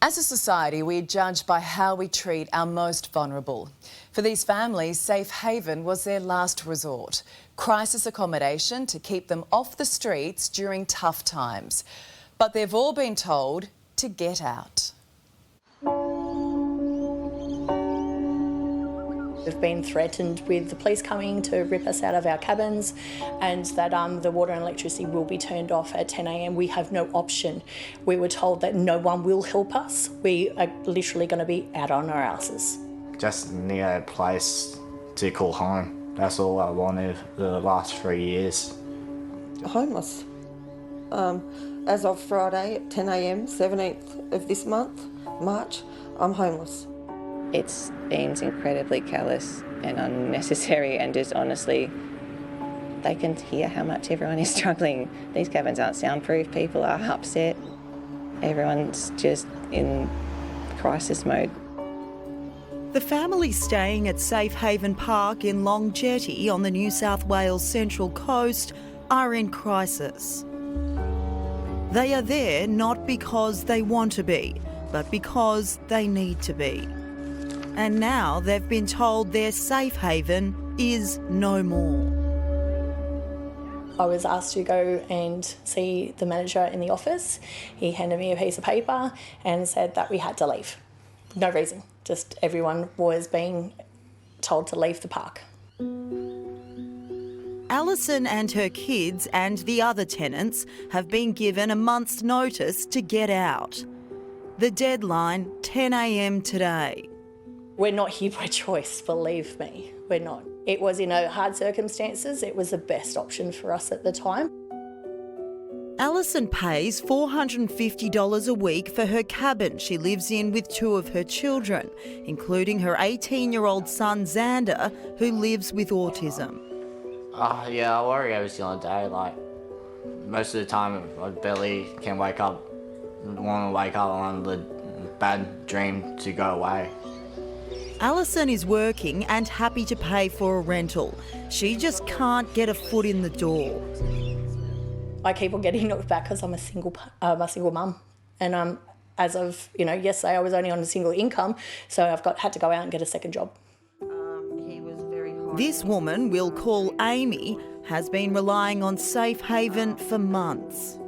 As a society, we are judged by how we treat our most vulnerable. For these families, Safe Haven was their last resort. Crisis accommodation to keep them off the streets during tough times. But they've all been told to get out. We've been threatened with the police coming to rip us out of our cabins, and that the water and electricity will be turned off at 10 a.m. We have no option. We were told that no one will help us. We are literally going to be out on our asses. Just need a place to call home. That's all I wanted the last 3 years. Homeless. As of Friday at 10 a.m, 17th of this month, March, I'm homeless. It seems incredibly callous and unnecessary, and just honestly, they can hear how much everyone is struggling. These cabins aren't soundproof, people are upset, everyone's just in crisis mode. The family staying at Safe Haven Park in Long Jetty on the New South Wales Central Coast are in crisis. They are there not because they want to be, but because they need to be. And now they've been told their safe haven is no more. I was asked to go and see the manager in the office. He handed me a piece of paper and said that we had to leave. No reason, just everyone was being told to leave the park. Alison and her kids and the other tenants have been given a month's notice to get out. The deadline, 10 a.m. today. We're not here by choice, believe me, we're not. It was in hard circumstances, it was the best option for us at the time. Alison pays $450 a week for her cabin she lives in with two of her children, including her 18-year-old son Xander, who lives with autism. Yeah, I worry every single day. Like, most of the time I barely can wake up, want to wake up on the bad dream to go away. Alison is working and happy to pay for a rental. She just can't get a foot in the door. I keep on getting knocked back because I'm a single mum, and as of yesterday, I was only on a single income, so I've had to go out and get a second job. This woman, we'll call Amy, has been relying on Safe Haven for months.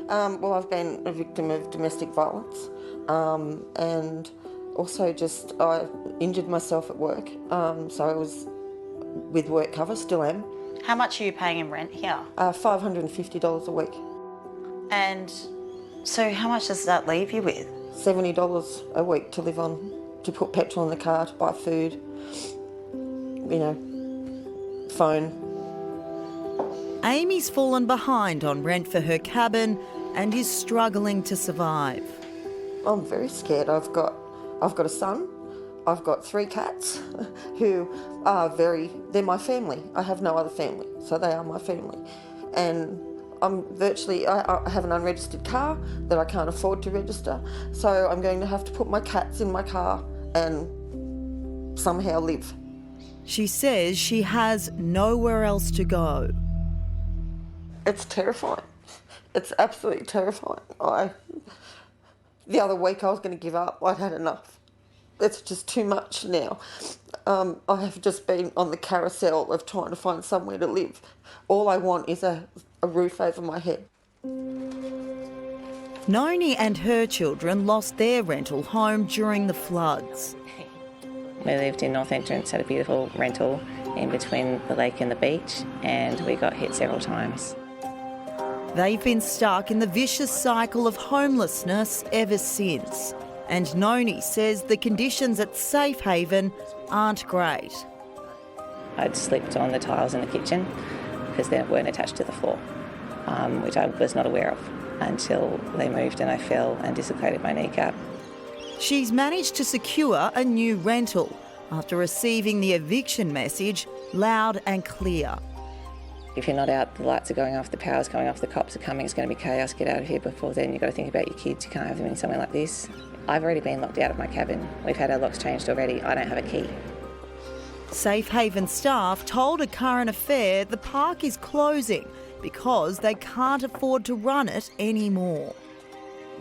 Well, I've been a victim of domestic violence, and also I injured myself at work, so I was with work cover, still am. How much are you paying in rent here? $550 a week. And so how much does that leave you with? $70 a week to live on, to put petrol in the car, to buy food, phone. Amy's fallen behind on rent for her cabin and is struggling to survive. I'm very scared. I've got a son, I've got 3 cats who are they're my family. I have no other family, so they are my family. And I have an unregistered car that I can't afford to register, so I'm going to have to put my cats in my car and somehow live. She says she has nowhere else to go. It's terrifying. It's absolutely terrifying. The other week I was going to give up. I'd had enough. It's just too much now. I have just been on the carousel of trying to find somewhere to live. All I want is a roof over my head. Noni and her children lost their rental home during the floods. We lived in North Entrance, had a beautiful rental in between the lake and the beach, and we got hit several times. They've been stuck in the vicious cycle of homelessness ever since. And Noni says the conditions at Safe Haven aren't great. I'd slipped on the tiles in the kitchen because they weren't attached to the floor, which I was not aware of until they moved, and I fell and dislocated my kneecap. She's managed to secure a new rental after receiving the eviction message loud and clear. If you're not out, the lights are going off, the power's going off, the cops are coming, it's going to be chaos, get out of here before then. You've got to think about your kids, you can't have them in somewhere like this. I've already been locked out of my cabin. We've had our locks changed already. I don't have a key. Safe Haven staff told A Current Affair the park is closing because they can't afford to run it anymore.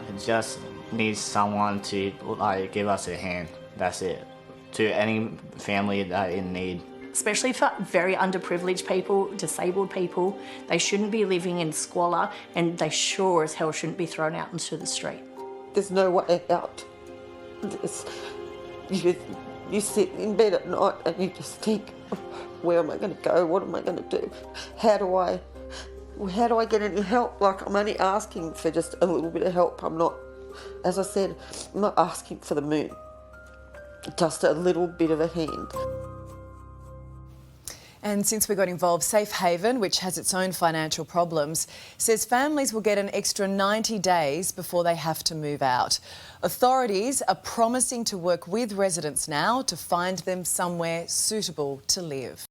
It just needs someone to like give us a hand. That's it. To any family that in need. Especially for very underprivileged people, disabled people, they shouldn't be living in squalor, and they sure as hell shouldn't be thrown out into the street. There's no way out. You sit in bed at night and you just think, where am I going to go? What am I going to do? How do I get any help? Like, I'm only asking for just a little bit of help. I'm not, as I said, I'm not asking for the moon. Just a little bit of a hand. And since we got involved, Safe Haven, which has its own financial problems, says families will get an extra 90 days before they have to move out. Authorities are promising to work with residents now to find them somewhere suitable to live.